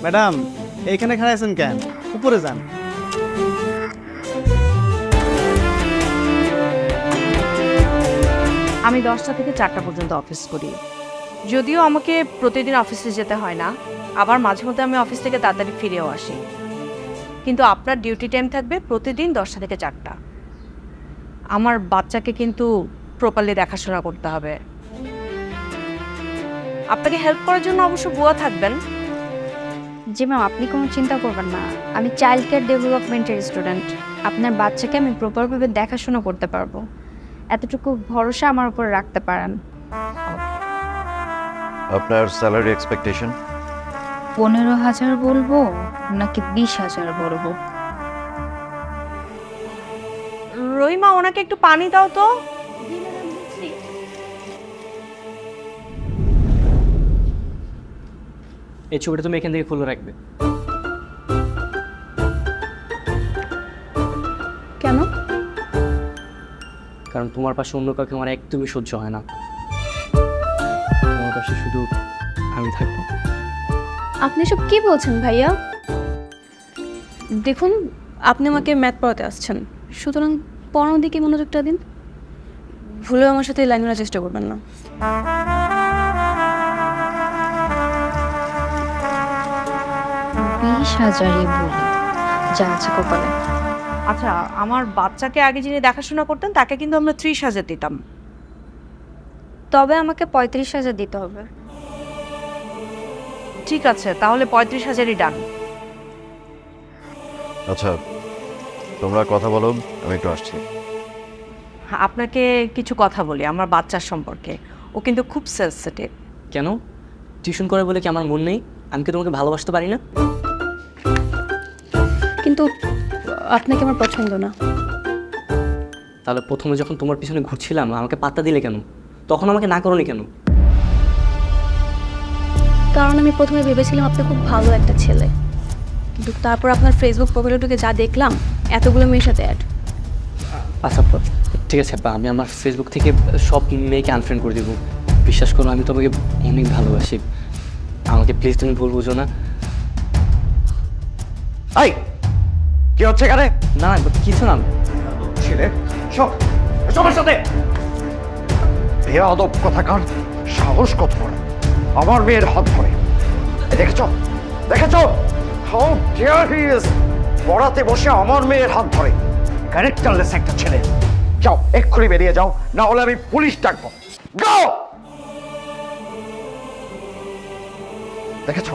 Madam এইখানে খাড়া আছেন কেন? উপরে যান। আমি 10টা থেকে 4টা পর্যন্ত অফিস করি। যদিও আমাকে প্রতিদিন অফিসে যেতে হয় না, আবার মাঝে মধ্যে আমি অফিস থেকে তাড়াতাড়ি ফিরেও আসি, কিন্তু আপনার ডিউটি টাইম থাকবে প্রতিদিন 10টা থেকে 4টা। আমার বাচ্চাকে কিন্তু প্রপারলি দেখাশোনা করতে হবে। আপনাকে হেল্প করার জন্য অবশ্য বুয়া থাকবেন। জি ম্যাম, আপনি কোনো চিন্তা করবেন না। আমি চাইল্ড কেয়ার ডেভেলপমেন্টের স্টুডেন্ট। আপনার বাচ্চাকে আমি প্রপারভাবে দেখাশোনা করতে পারবো, এতটুকু ভরসা আমার উপর রাখতে পারেন। আপনার স্যালারি এক্সপেকটেশন? 15,000 বলবো নাকি 20,000 বলবো? রহিমা, ওনাকে একটু পানি দাও তো। এই ছবিটা তুমি এখান থেকে খুলে রাখবে। কেন? কারণ তোমার পাশে অন্য কাউকে আমার একদমই সহ্য হয় না। তোমার পাশে শুধু আমি থাকবো। আপনি সব কি বলছেন ভাইয়া? দেখুন, আপনি আমাকে ম্যাথ পড়াতে আসছেন, সুতরাং পড়ানোর দিকে মনোযোগটা দিন। ভুলেও আমার সাথে লাইন মারার চেষ্টা করবেন না। 20,000-ই বলি, যা আছে কপালে। আচ্ছা, আমার বাচ্চাকে আগে যিনি দেখাশোনা করতেন তাকে কিন্তু আমরা 30,000 দিতাম। তবে আমাকে 35,000 দিতে হবে। ঠিক আছে, তাহলে 35,000-ই ডান। আচ্ছা, তোমরা কথা বলো, আমি একটু আসছি। আপনাকে কিছু কথা বলি আমার বাচ্চার সম্পর্কে। ও কিন্তু খুব সেনসিটিভ। কেন? টিউশন করে বলে কি আমার মন নেই? আমি কি তোমাকে ভালোবাসতে পারি না? কিন্তু আপনাকে আমার পছন্দ না। তাহলে প্রথমে যখন তোমার পিছনে ঘুরছিলাম আমাকে পাত্তা দিলে কেন? তখন আমাকে না করোনি কেন? কারণ আমি প্রথমে ভেবেছিলাম আপনি খুব ভালো একটা ছেলে, কিন্তু তারপর আপনার ফেসবুক প্রোফাইলে ঢুকে যা দেখলাম, এতগুলো মেয়ের সাথে অ্যাড। আচ্ছা ঠিক আছে, আমি আমার ফেসবুক থেকে সব মেয়েকে আনফ্রেন্ড করে দেবো। বিশ্বাস করো, আমি তোমাকে অনেক ভালোবাসি। আমাকে প্লিজ তুমি ভুল বুঝো না। এই কি হচ্ছে এখানে? না কিছু না। ছেলে সব সবার সাথে বেয়াদব কথাকার, সাহস কত বড় আমার মেয়ের হাত ধরে। দেখেছ দেখেছ, হাউ ডিয়ার হি ইজ, পড়াতে বসে আমার মেয়ের হাত ধরে। ক্যারেক্টারলেস একটা ছেলে। যাও, এক্ষুনি বেরিয়ে যাও, না হলে আমি পুলিশ ডাকবো। যাও। দেখেছ,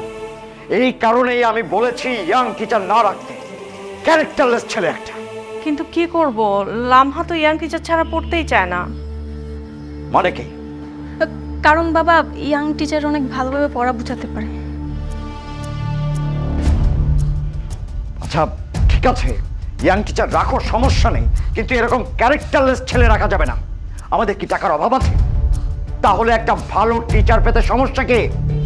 এই কারণেই আমি বলেছি ইয়াং টিচার না রাখতে। ক্যারেক্টারলেস ছেলে একটা। কিন্তু কি করব, লামহা তো ইয়াং টিচার ছাড়া পড়তেই চায় না। মানে কি? কারণ বাবা, ইয়াং টিচার অনেক ভালোভাবে পড়া বোঝাতে পারে। আচ্ছা ঠিক আছে, ইয়াং টিচার রাখো, সমস্যা নেই, কিন্তু এরকম ক্যারেক্টারলেস ছেলে রাখা যাবে না। আমাদের কি টাকার অভাব আছে? তাহলে একটা ভালো টিচার পেতে সমস্যা কি?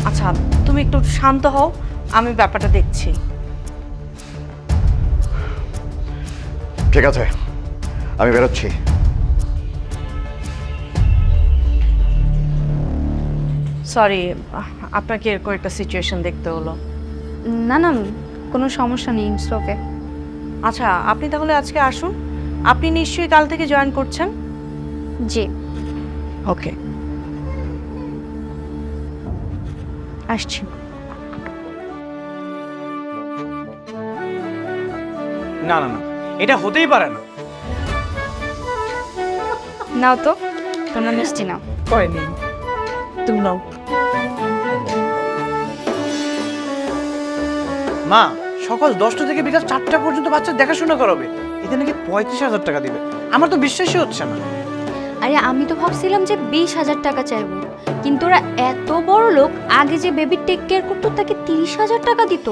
আচ্ছা, তুমি একটু শান্ত হও, আমি ব্যাপারটা দেখছি। ঠিক আছে, আমি বেরোচ্ছি। সরি, আপনাকে এরকম একটা সিচুয়েশন দেখতে হলো। না না, কোনো সমস্যা নেই, ইটস ওকে। আচ্ছা, আপনি তাহলে আজকে আসুন। আপনি নিশ্চয়ই কাল থেকে জয়েন করছেন? জি। ওকে, আসছি। না না না, এটা হতেই পারে না। নাও তো, তোমরা মিষ্টি নাও। কয়নি তুমি নাও। মা, সকাল 10টা থেকে বিকাল 4টা পর্যন্ত বাচ্চা দেখাশোনা করাবে, এতে নাকি 35,000 টাকা দিবে। আমার তো বিশ্বাসই হচ্ছে না। আরে আমি তো ভাবছিলাম যে 20,000 টাকা চাইবো, কিন্তু ওরা এত বড় লোক, আগে যে বেবি টেক কেয়ার করতো তাকে 30,000 টাকা দিত।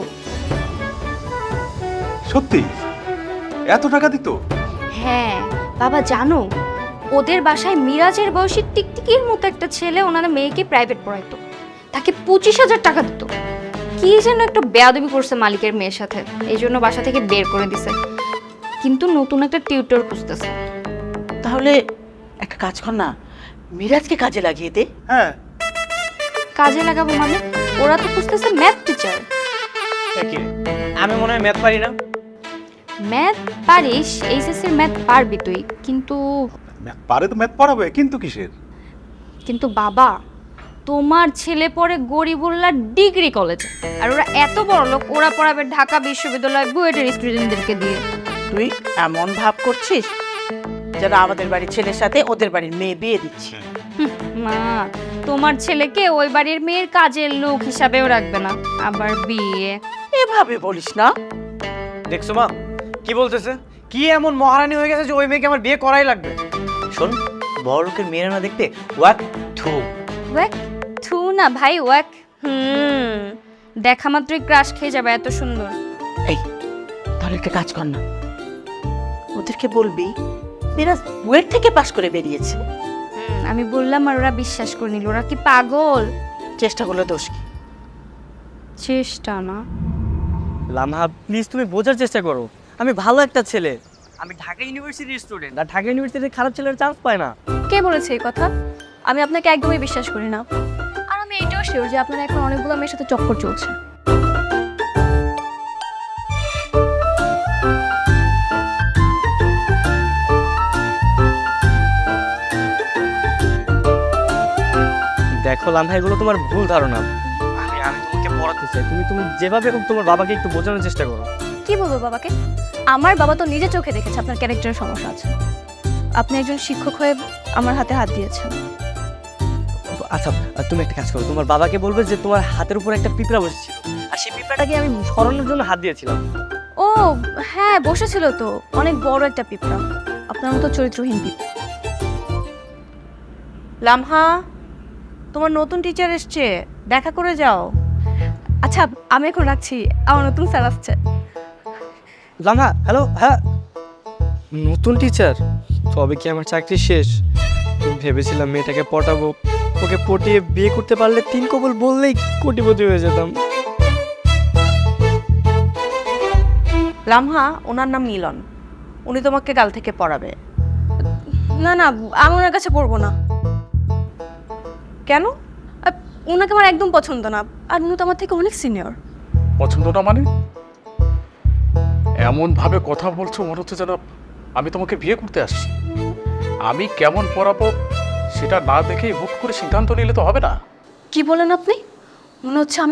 সত্যি এত টাকা দিত? হ্যাঁ বাবা, জানো ওদের বাসায় মিরাজের বয়সী টিকটিকির মতো একটা ছেলে ওনারা মেয়েকে প্রাইভেট পড়াইতো, তাকে 25,000 টাকা দিত। কি যেন একটা বেয়াদবি করছে মালিকের মেয়ের সাথে, এই জন্য বাসা থেকে বের করে দিছে। কিন্তু নতুন একটা টিউটর খুঁজতেছে। তাহলে একটা কাজ কর না, মিরাজকে কাজে লাগিয়ে দে। হ্যাঁ, কাজে লাগাবো মানে? ওরা তো খুঁজতেছে ম্যাথ টিচার। কি আমি মনে হয় ম্যাথ পারি না। ম্যাথ পারিস, এইচএসসির ম্যাথ পারবি তুই, কিন্তু ম্যাথ পারে তো ম্যাথ পড়াবে, কিন্তু কিসের? কিন্তু বাবা, তোমার ছেলে পড়ে গরিবুল্লাহ ডিগ্রি কলেজে, আর ওরা এত বড় লোক, ওরা পড়াবে ঢাকা বিশ্ববিদ্যালয় বুয়েটের স্টুডেন্টদেরকে দিয়ে। তুই এমন ভাব করছিস যেন আমাদের বাড়ির ছেলের সাথে ওদের বাড়ির মেয়ে বিয়ে দিচ্ছে। মা, তোমার ছেলেকে ওই বাড়ির মেয়ের কাজের লোক হিসাবেও রাখবে না, আবার বিয়ে। এভাবে বলিস না। দেখছো মা কি বলতেছে? কি এমন মহারানী হয়ে গেছে যে ওই মেয়েকে আমার বিয়ে করাই লাগবে? শোন, বড় লোকের মেয়েরা না দেখতে ওয়াক থু। ওয়াক থু না ভাই, ওয়াক দেখা মাত্রই ক্রাশ খেয়ে যাবে, এত সুন্দর। এই, তাহলে একটা কাজ কর না, ওদেরকে বলবি মিরাজ বুয়েট থেকে পাশ করে বেরিয়েছে। আমি বললাম আর ওরা বিশ্বাস করে নিল। ওরা কি পাগল? চেষ্টা করলে দোষ কি? চেষ্টা না। লামহা প্লিজ তুমি বোঝার চেষ্টা করো, আমি ভালো একটা ছেলে, আমি ঢাকা ইউনিভার্সিটির স্টুডেন্ট, আর ঢাকা ইউনিভার্সিটিতে খারাপ ছেলের চান্স পায় না। কে বলেছে এই কথা? আমি আপনাকে একদমই বিশ্বাস করি না। আর আমি এটাও শিওর যে আপনার এখন অনেকগুলো মেয়ের সাথে চক্কর চলছে। দেখো লামহা, এগুলো তোমার ভুল ধারণা। আমি তোমাকে পড়াতে চাই, তুমি যেভাবে হোক তোমার বাবাকে একটু বোঝানোর চেষ্টা করো। কি বলবো বাবাকে? আমার বাবা তো নিজে চোখে দেখেছে আপনার ক্যারেক্টারের সমস্যা আছে। আপনি একজন শিক্ষক হয়ে আমার হাতে হাত দিয়েছেন। আচ্ছা, তুমি একটা কাজ করো, তোমার বাবাকে বলবে যে তোমার হাতের উপর একটা পিঁপড়া বসেছিল, আর সেই পিঁপড়াটাকে আমি সরানোর জন্য হাত দিয়েছিলাম। ও হ্যাঁ, বসেছিল তো, অনেক বড় একটা পিঁপড়া, আপনার মতো চরিত্রহীন পিঁপড়া। লামহা, তোমার নতুন টিচার এসছে, দেখা করে যাও। আচ্ছা আমি এখন রাখছি, আমার নতুন স্যার আসছে। লামহা, হ্যালো। হ্যাঁ, নতুন টিচার? তবে কি আমার চাকরি শেষ? ভেবেছিলাম মেয়েটাকে পটাবো, ওকে পটিয়ে বিয়ে করতে পারলে 3 কবুল বললেই কোটিপতি হয়ে যেতাম। লামহা, ওনার নাম মিলন, উনি তোমাকে কাল থেকে পড়াবে। না না, আমি ওনার কাছে পড়বো না। কেন? ওনাকে আমার একদম পছন্দ না, আর উনি তো আমার থেকে অনেক সিনিয়র। পছন্দ না মানে? এমন ভাবে কথা বলছো মনে হচ্ছে যেন আমি তোমাকে বিয়ে করতে আসছি। আমি কেমন পড়াবো সেটা না দেখেই হুট করে সিদ্ধান্ত নিলে তো হবে না। কি বলেন আপনি? মনে হচ্ছে আমি